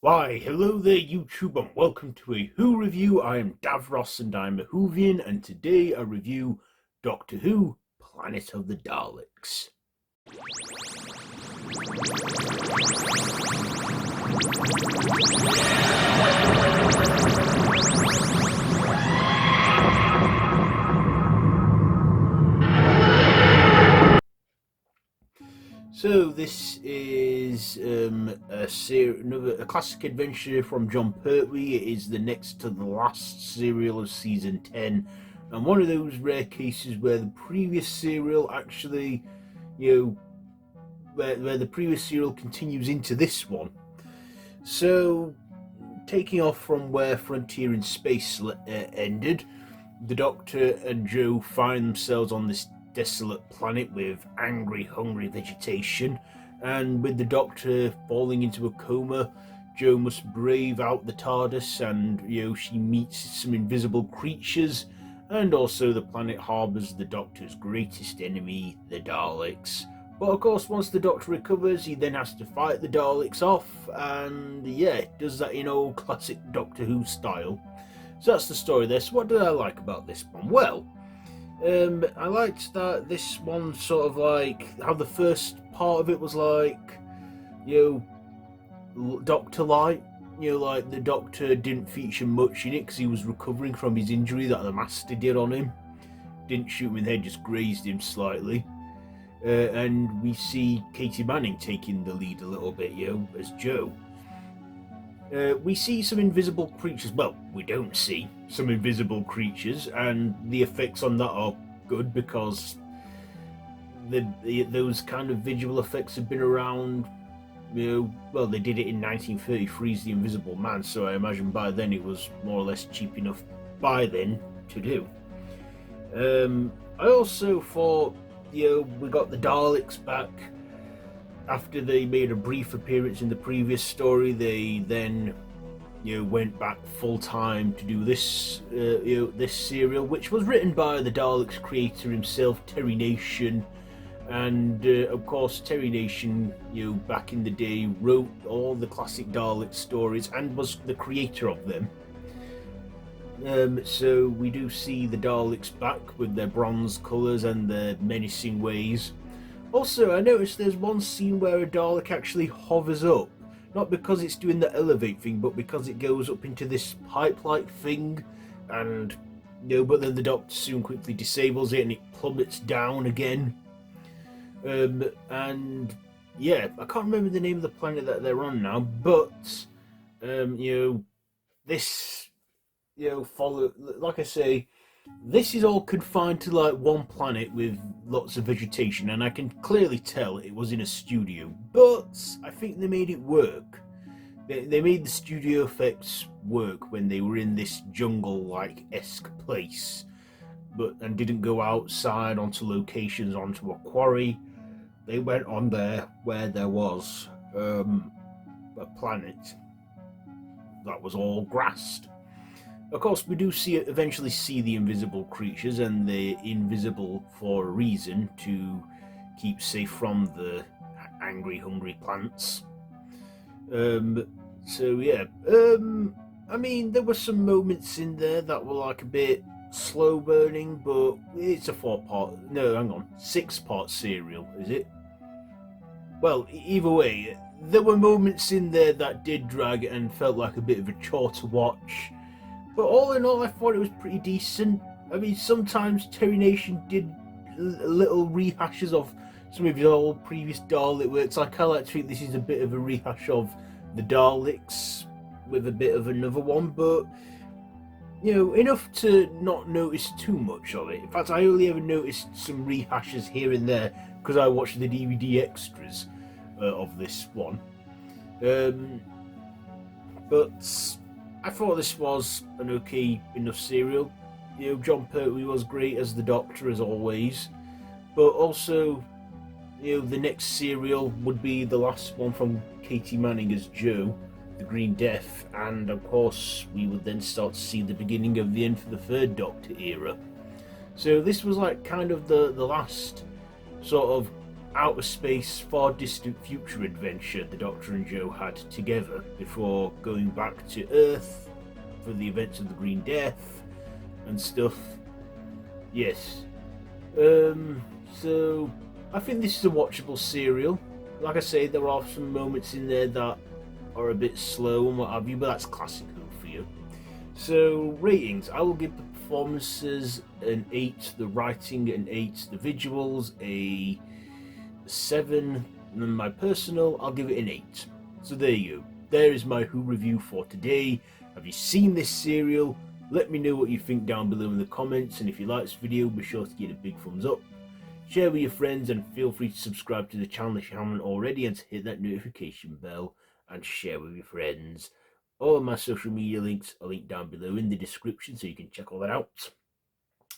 Why, hello there YouTube and welcome to a Who review. I am Davros and I'm a Whovian, and today I review Doctor Who, Planet of the Daleks. So this is a classic adventure from John Pertwee. It is the next to the last serial of season 10, and one of those rare cases where the previous serial actually, where the previous serial continues into this one. So, taking off from where Frontier in Space ended, the Doctor and Joe find themselves on this desolate planet with angry, hungry vegetation, and with the Doctor falling into a coma, Joe must brave out the TARDIS, and she meets some invisible creatures, and also the planet harbours the Doctor's greatest enemy, the Daleks. But of course, once the Doctor recovers, he then has to fight the Daleks off, and does that in old classic Doctor Who style. So that's the story there. So what did I like about this one? Well, I liked that this one sort of like how the first part of it was like, Doctor Light. Like the Doctor didn't feature much in it because he was recovering from his injury that the Master did on him. Didn't shoot him in the head, just grazed him slightly. And we see Katy Manning taking the lead a little bit, as Joe. We see some invisible creatures. Well, we don't see some invisible creatures, and the effects on that are good because those kind of visual effects have been around. Well, they did it in 1933's The Invisible Man, so I imagine by then it was more or less cheap enough by then to do. I also thought, we got the Daleks back. After they made a brief appearance in the previous story, they then, went back full time to do this, this serial, which was written by the Daleks creator himself, Terry Nation, and of course Terry Nation, back in the day, wrote all the classic Dalek stories and was the creator of them. So we do see the Daleks back with their bronze colours and their menacing ways. Also, I noticed there's one scene where a Dalek actually hovers up, not because it's doing the elevate thing, but because it goes up into this pipe-like thing, and but then the Doctor soon quickly disables it and it plummets down again. And yeah, I can't remember the name of the planet that they're on now, but this follow, like I say, this is all confined to like one planet with lots of vegetation, and I can clearly tell it was in a studio, but I think they made it work. They made the studio effects work when they were in this jungle-like-esque place, and didn't go outside onto locations, onto a quarry. They went on there where there was a planet that was all grassed. Of course, we do eventually see the invisible creatures, and they're invisible for a reason, to keep safe from the angry, hungry plants. I mean, there were some moments in there that were like a bit slow burning, but it's a 6-part serial, is it? Well, either way, there were moments in there that did drag and felt like a bit of a chore to watch. But all in all, I thought it was pretty decent. I mean, sometimes Terry Nation did little rehashes of some of his old previous Dalek works. I kind of like to think this is a bit of a rehash of the Daleks with a bit of another one, but enough to not notice too much of it. In fact, I only ever noticed some rehashes here and there because I watched the DVD extras of this one. But I thought this was an okay enough serial. John Pertwee was great as the Doctor, as always. But also, the next serial would be the last one from Katy Manning as Jo, the Green Death. And of course, we would then start to see the beginning of the end for the third Doctor era. So this was like kind of the last sort of outer space, far distant future adventure the Doctor and Joe had together before going back to Earth for the events of the Green Death and stuff. Yes. So I think this is a watchable serial. Like I say, there are some moments in there that are a bit slow and what have you, but that's classic Who for you. So ratings, I will give the performances an 8, the writing an 8, the visuals a 7, and then my personal, I'll give it an 8. So there you go. There is my Who review for today. Have you seen this serial? Let me know what you think down below in the comments, and if you like this video, be sure to give it a big thumbs up. Share with your friends, and feel free to subscribe to the channel if you haven't already, and to hit that notification bell and share with your friends. All of my social media links are linked down below in the description, so you can check all that out.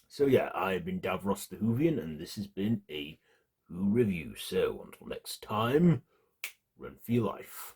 So yeah, I've been Davros the Whovian, and this has been a Who review. So until next time, run for your life.